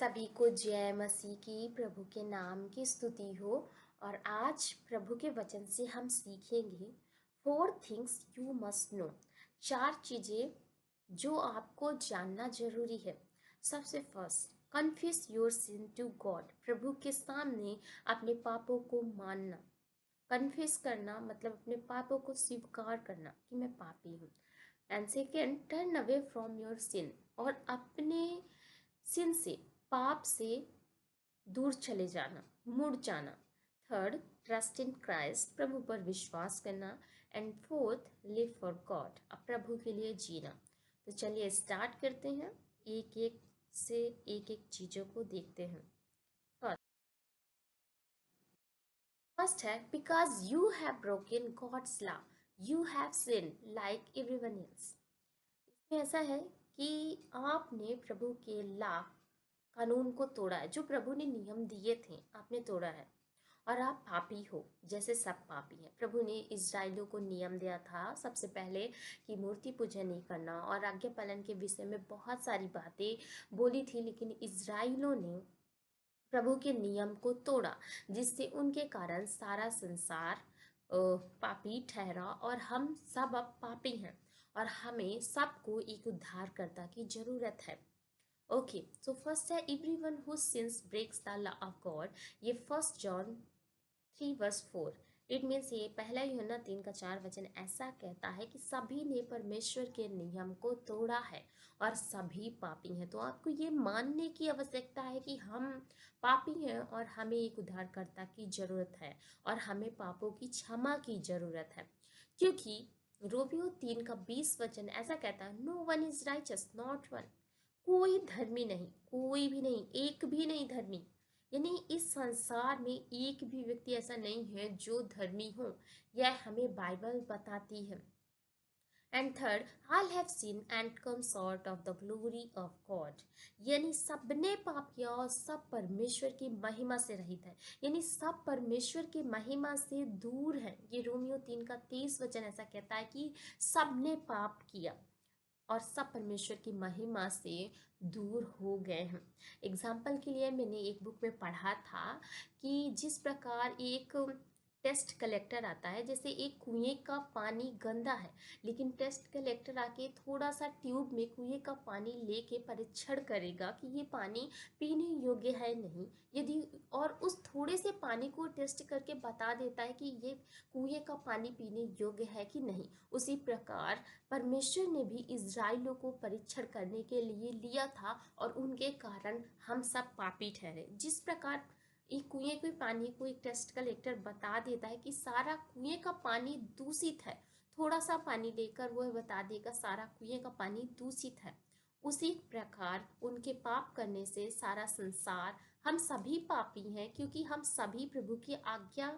सभी को जय मसीह की, प्रभु के नाम की स्तुति हो। और आज प्रभु के वचन से हम सीखेंगे 4 थिंग्स यू मस्ट नो। 4 चीजें जो आपको जानना जरूरी है। सबसे first, confess your sin to God. प्रभु के सामने अपने पापों को मानना। कन्फेस करना मतलब अपने पापों को स्वीकार करना कि मैं पापी हूँ। And second, turn away from your sin. और अपने सिन से, पाप से दूर चले जाना, मुड़ जाना। Third, trust in Christ. प्रभु पर विश्वास करना। And fourth, live for God. अब प्रभु के लिए जीना। तो चलिए स्टार्ट करते हैं, एक एक से एक एक चीजों को देखते हैं। फर्स्ट है, because you have broken God's law, you have sin like everyone else. इसमें ऐसा है कि आपने प्रभु के लॉ, कानून को तोड़ा है। जो प्रभु ने नियम दिए थे आपने तोड़ा है, और आप पापी हो जैसे सब पापी हैं। प्रभु ने इजराइलियों को नियम दिया था सबसे पहले कि मूर्ति पूजा नहीं करना, और आज्ञा पालन के विषय में बहुत सारी बातें बोली थी, लेकिन इजराइलियों ने प्रभु के नियम को तोड़ा, जिससे उनके कारण सारा संसार पापी ठहरा, और हम सब अब पापी हैं, और हमें सबको एक उद्धारकर्ता की जरूरत है। ओके, सो फर्स्ट है, everyone who sins breaks the law of God. ये 1 जॉन 3 वर्स 4। इट मीन्स, ये पहला यूहन्ना 3 का 4 वचन ऐसा कहता है कि सभी ने परमेश्वर के नियम को तोड़ा है और सभी पापी हैं। तो आपको ये मानने की आवश्यकता है कि हम पापी हैं और हमें एक उद्धारकर्ता की जरूरत है, और हमें पापों की क्षमा की जरूरत है। क्योंकि रोमियो 3 का 20 वचन ऐसा कहता है, no one is righteous, not one. कोई धर्मी नहीं, कोई भी नहीं, एक भी नहीं धर्मी। यानी इस संसार में एक भी व्यक्ति ऐसा नहीं है जो धर्मी हो, यह हमें बाइबल बताती है। And third, all have seen and come short of the glory of God. यानी सबने पाप किया और सब परमेश्वर की महिमा से रहित है, यानी सब परमेश्वर की महिमा से दूर है। ये रोमियो 3 का 30 वचन ऐसा कहता है कि सबने पाप किया और सब परमेश्वर की महिमा से दूर हो गए हैं। एग्जाम्पल के लिए मैंने एक बुक में पढ़ा था कि जिस प्रकार एक टेस्ट कलेक्टर आता है, जैसे एक कुएं का पानी गंदा है, लेकिन टेस्ट कलेक्टर आके थोड़ा सा ट्यूब में कुएं का पानी लेके परीक्षण करेगा कि ये पानी पीने योग्य है नहीं, यदि और उस थोड़े से पानी को टेस्ट करके बता देता है कि ये कुएं का पानी पीने योग्य है कि नहीं। उसी प्रकार परमेश्वर ने भी इज़राइलियों को परीक्षण करने के लिए लिया था, और उनके कारण हम सब पापी ठहरे। जिस प्रकार एक कुएं के पानी को एक टेस्ट कलेक्टर बता देता है कि सारा कुएं का पानी दूषित है, थोड़ा सा पानी लेकर वह बता देगा सारा कुएं का पानी दूषित है, उसी प्रकार उनके पाप करने से सारा संसार, हम सभी पापी हैं, क्योंकि हम सभी प्रभु की आज्ञा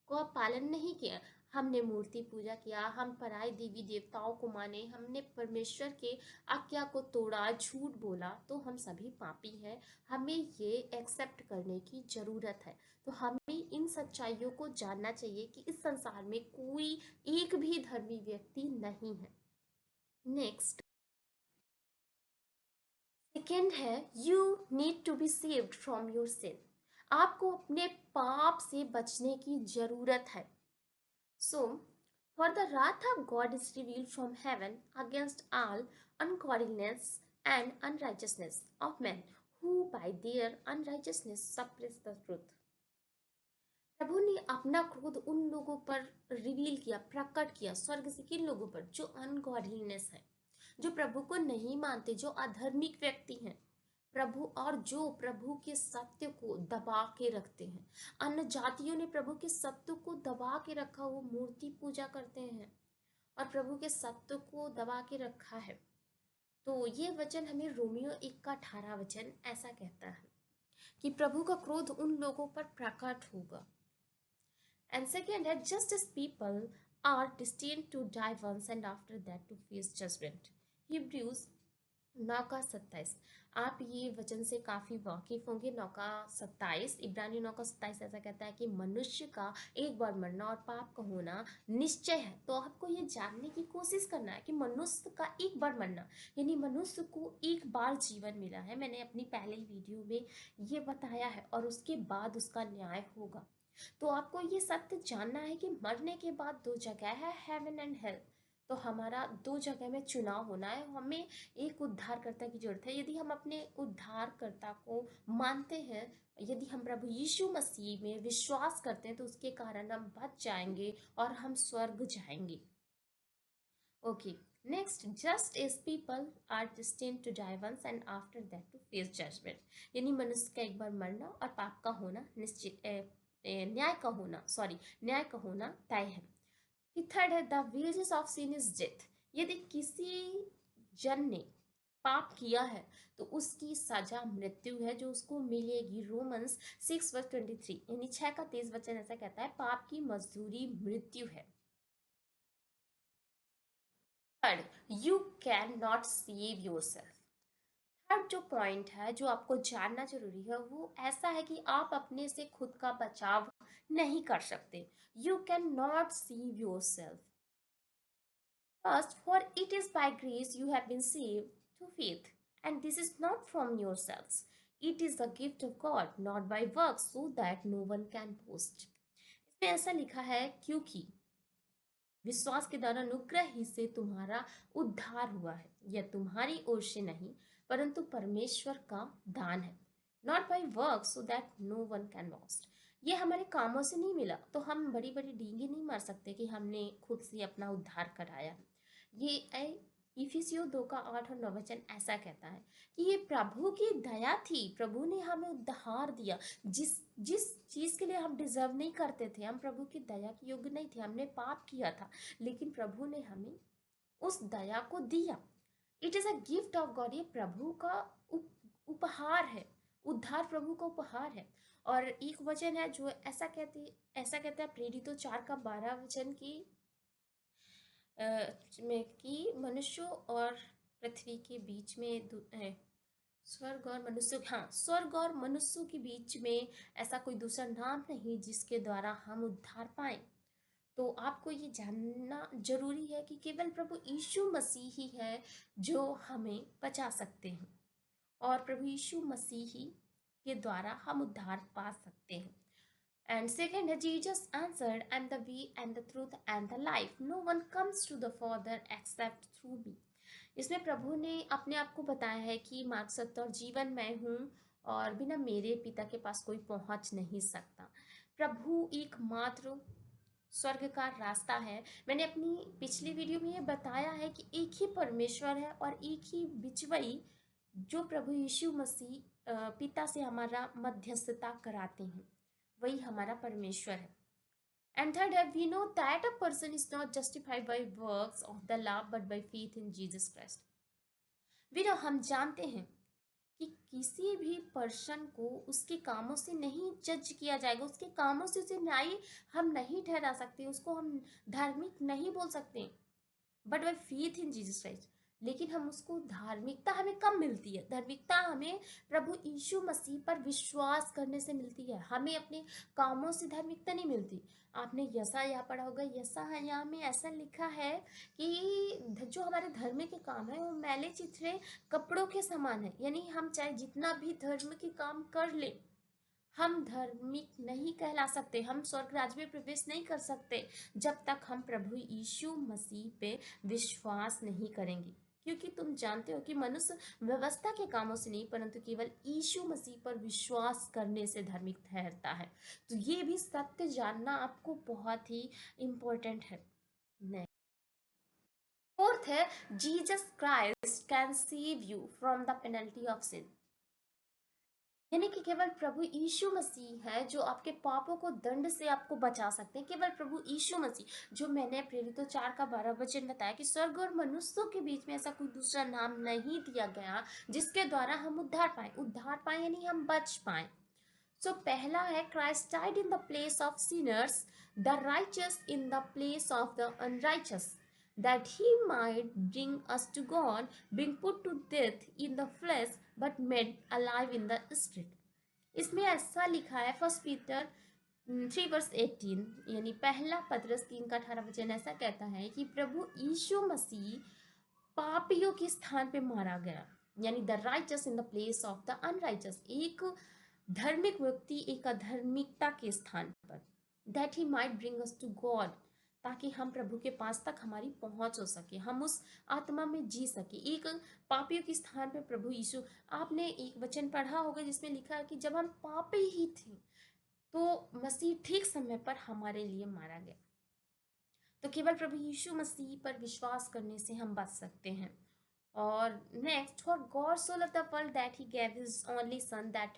को पालन नहीं किया। हमने मूर्ति पूजा किया, हम पराये देवी देवताओं को माने, हमने परमेश्वर के आज्ञा को तोड़ा, झूठ बोला, तो हम सभी पापी हैं। हमें ये एक्सेप्ट करने की जरूरत है। तो हमें इन सच्चाइयों को जानना चाहिए कि इस संसार में कोई एक भी धर्मी व्यक्ति नहीं है। नेक्स्ट, सेकेंड है, you need to be saved from your sin. आपको अपने पाप से बचने की जरूरत है। So, for the wrath of God is revealed from heaven against all ungodliness and unrighteousness of men, who by their unrighteousness suppress the truth. प्रभु ने अपना क्रोध उन लोगों पर रिवील किया, प्रकट किया स्वर्ग से। किन लोगों पर? जो अनगॉडलीनेस है, जो प्रभु को नहीं मानते, जो अधर्मिक व्यक्ति हैं, प्रभु और जो प्रभु के सत्य को दबा के रखते हैं। अन्य जातियों ने प्रभु के सत्य को दबा के रखा, वो मूर्ति पूजा करते हैं और प्रभु के सत्य को दबा के रखा है। तो ये वचन हमें रोमियो 1 का 18 वचन ऐसा कहता है कि प्रभु का क्रोध उन लोगों पर प्रकट होगा। एंड सेकेंड है, just as people are destined to die once and after that to face judgment. Hebrews 9 का 27। आप ये वचन से काफ़ी वाकिफ होंगे। 9:27, इब्रानी 9:27 ऐसा कहता है कि मनुष्य का एक बार मरना और पाप का होना निश्चय है। तो आपको ये जानने की कोशिश करना है कि मनुष्य का एक बार मरना, यानी मनुष्य को एक बार जीवन मिला है, मैंने अपनी पहले वीडियो में ये बताया है, और उसके बाद उसका न्याय होगा। तो आपको ये सत्य जानना है कि मरने के बाद दो जगह है, हेवन एंड हेल। तो हमारा दो जगह में चुनाव होना है, हमें एक उद्धारकर्ता की जरूरत है। यदि हम अपने उद्धारकर्ता को मानते हैं, यदि हम प्रभु यीशु मसीह में विश्वास करते हैं, तो उसके कारण हम बच जाएंगे और हम स्वर्ग जाएंगे। Okay, next, just as people are destined to die once and after that to face judgment, यानी मनुष्य का एक बार मरना और पाप का होना निश्चित, न्याय का होना तय है। कि थर्ड है, the wages of sin is death, यदि किसी जन ने पाप किया है तो उसकी सजा मृत्यु है जो उसको मिलेगी। रोमन्स 6:23, यानी 6:23 वचन ऐसा कहता है, पाप की मजदूरी मृत्यु है। Third, you can not save your self. Third जो पॉइंट है जो आपको जानना जरूरी है वो ऐसा है कि आप अपने से खुद का बचाव नहीं कर सकते। You can not save your self. First, for it is by grace you have been saved through faith, and this is not from yourselves. It is the gift of God, not by works, so that no one can boast. इसमें ऐसा लिखा है, क्योंकि विश्वास के द्वारा अनुग्रह ही से तुम्हारा उद्धार हुआ है, यह तुम्हारी ओर से नहीं परंतु परमेश्वर का दान है। Not by work so that no one can boast. ये हमारे कामों से नहीं मिला, तो हम बड़ी बड़ी डींगे नहीं मार सकते कि हमने खुद से अपना उद्धार कराया। ये इफिसियो 2:8 और 9 ऐसा कहता है कि ये प्रभु की दया थी, प्रभु ने हमें उद्धार दिया। जिस जिस चीज के लिए हम डिजर्व नहीं करते थे, हम प्रभु की दया के योग्य नहीं थे, हमने पाप किया था, लेकिन प्रभु ने हमें उस दया को दिया। It is a gift of God, ये प्रभु का उपहार है, उद्धार प्रभु का उपहार है। और एक वचन है जो ऐसा कहता है, प्रेरितों 4:12 की में कि मनुष्यों और पृथ्वी के बीच में स्वर्ग और मनुष्यों के बीच में ऐसा कोई दूसरा नाम नहीं जिसके द्वारा हम उद्धार पाए। तो आपको ये जानना जरूरी है कि केवल प्रभु यीशु मसीह ही है जो हमें बचा सकते हैं, और प्रभु यीशु मसीह ही के द्वारा हम उद्धार पा सकते हैं। And second, Jesus answered, I am the way and the truth and the life. No one comes to the Father except through me. इसमें प्रभु ने अपने आप को बताया है कि मार्ग, सत्य और जीवन मैं हूँ, और बिना मेरे पिता के पास कोई पहुंच नहीं सकता। प्रभु एकमात्र स्वर्ग का रास्ता है। मैंने अपनी पिछली वीडियो में ये बताया है कि एक ही परमेश्वर है और एक ही बिचवई जो प्रभु यीशु मसीह पिता से हमारा मध्यस्थता कराते हैं, वही हमारा परमेश्वर है। एंड थर्ड है, we know that a person is not justified by works of the law but by faith in Jesus Christ. We know, हम जानते हैं कि किसी भी पर्सन को उसके कामों से नहीं जज किया जाएगा, उसके कामों से उसे न्यायी हम नहीं ठहरा सकते, उसको हम धार्मिक नहीं बोल सकते, but by faith in Jesus Christ. लेकिन हम उसको, धार्मिकता हमें कब मिलती है? धार्मिकता हमें प्रभु यीशु मसीह पर विश्वास करने से मिलती है, हमें अपने कामों से धार्मिकता नहीं मिलती। आपने यशायाह पढ़ा होगा, यशायाह में ऐसा लिखा है कि जो हमारे धर्म के काम है वो मैले चिथड़े कपड़ों के समान है, यानी हम चाहे जितना भी धर्म के काम कर ले, हम धार्मिक नहीं कहला सकते, हम स्वर्ग राज्य में प्रवेश नहीं कर सकते जब तक हम प्रभु यीशु मसीह पे विश्वास नहीं करेंगे। क्योंकि तुम जानते हो कि मनुष्य व्यवस्था के कामों से नहीं परंतु केवल यीशु मसीह पर विश्वास करने से धार्मिक ठहरता है। तो ये भी सत्य जानना आपको बहुत ही इम्पोर्टेंट है। फोर्थ है, Jesus Christ can save you from the penalty of sin, यानी कि केवल प्रभु यीशु मसीह है जो आपके पापों को दंड से आपको बचा सकते हैं। केवल प्रभु यीशु मसीह, जो मैंने प्रेरितों 4:12 बताया कि स्वर्ग और मनुष्यों के बीच में ऐसा कोई दूसरा नाम नहीं दिया गया जिसके द्वारा हम उद्धार पाए यानी हम बच पाए। सो पहला है, Christ died in the place of sinners, the righteous in the place of the unrighteous. that he might bring us to God, being put to death in the flesh, but made alive in the spirit. इसमें ऐसा लिखा है first Peter 3:18, यानी पहला पतरस 3:18 ऐसा कहता है कि प्रभु यीशु मसीह पापियों के स्थान पे मारा गया, यानी the righteous in the place of the unrighteous, एक धार्मिक व्यक्ति एक अधर्मिकता के स्थान पर, that he might bring us to God, ताकि हम प्रभु के पास तक हमारी पहुंच हो सके, हम उस आत्मा में जी सके। एक पापियों के स्थान पे प्रभु यीशु, आपने एक वचन पढ़ा होगा जिसमें लिखा है कि जब हम पापी ही थे तो मसीह ठीक समय पर हमारे लिए मारा गया। तो केवल प्रभु यीशु मसीह पर विश्वास करने से हम बच सकते हैं। और next, for God so loved the world that he gave his only son that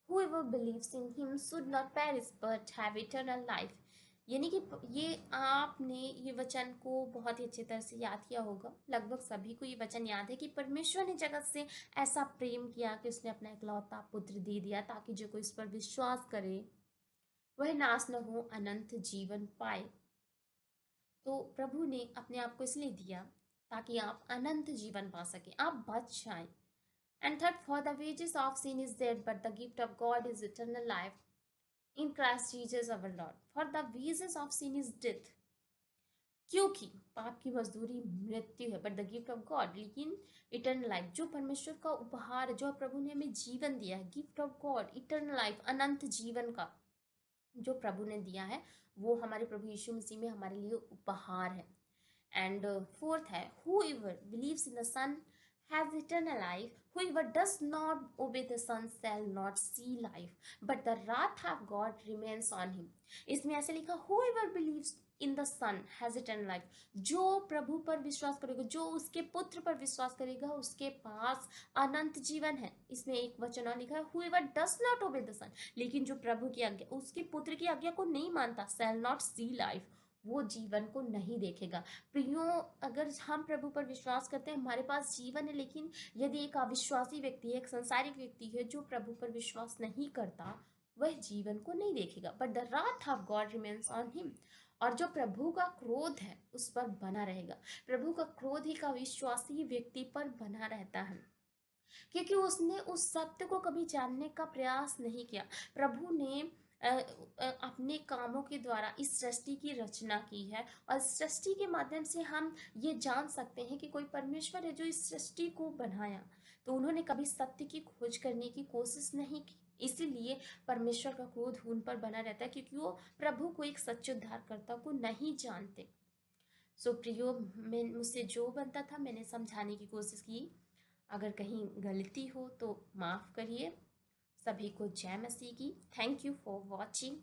whoever believes in him should not perish but have eternal life। यानी कि ये आपने ये वचन को बहुत ही अच्छी तरह से याद किया होगा, लगभग सभी को ये वचन याद है कि परमेश्वर ने जगत से ऐसा प्रेम किया कि उसने अपना इकलौता पुत्र दे दिया ताकि जो कोई इस पर विश्वास करे वह नाश न हो, अनंत जीवन पाए। तो प्रभु ने अपने आप को इसलिए दिया ताकि आप अनंत जीवन पा सके, आप बच जाएं। And third, for the wages of sin is death, but the gift of God is eternal life in Christ Jesus our Lord। For the wages of sin is death, क्योंकि पाप की मजदूरी मृत्यु है, but the gift of God, लेकिन eternal life, जो परमेश्वर का उपहार, जो प्रभु ने हमें जीवन दिया है, gift of God, eternal life, अनंत जीवन का जो प्रभु ने दिया है, वो हमारे प्रभु यीशु मसीह में हमारे लिए उपहार है। एंड फोर्थ है, whoever believes in the Son has eternal life, whoever does not obey the Son shall not see life, but the wrath of God remains on him। इसमें ऐसे लिखा, whoever believes in the Son has eternal life, जो प्रभु पर विश्वास करेगा, जो उसके पुत्र पर विश्वास करेगा, उसके पास अनंत जीवन है। इसमें एक वचन और लिखा है, whoever does not obey the Son, लेकिन जो प्रभु की आज्ञा, उसके पुत्र की आज्ञा को नहीं मानता, shall not see life, वो जीवन को नहीं देखेगा। प्रियो, अगर हम प्रभु पर विश्वास करते हैं हमारे पास जीवन है, लेकिन यदि एक अविश्वासी व्यक्ति है, एक संसारिक व्यक्ति है जो प्रभु पर विश्वास नहीं करता, वह जीवन को नहीं देखेगा, but the wrath of God remains on him, और जो प्रभु का क्रोध है उस पर बना रहेगा। प्रभु का क्रोध एक अविश्वासी व्यक्ति पर बना रहता है, क्योंकि उसने उस सत्य को कभी जानने का प्रयास नहीं किया। प्रभु ने अपने कामों के द्वारा इस सृष्टि की रचना की है, और सृष्टि के माध्यम से हम ये जान सकते हैं कि कोई परमेश्वर है जो इस सृष्टि को बनाया। तो उन्होंने कभी सत्य की खोज करने की कोशिश नहीं की, इसीलिए परमेश्वर का क्रोध उन पर बना रहता है, क्योंकि वो प्रभु को, एक सच्चे उद्धारकर्ता को नहीं जानते। सो प्रियो, मैं मुझसे जो बनता था मैंने समझाने की कोशिश की, अगर कहीं गलती हो तो माफ़ करिए। सभी को जय मसीह की। Thank you for watching.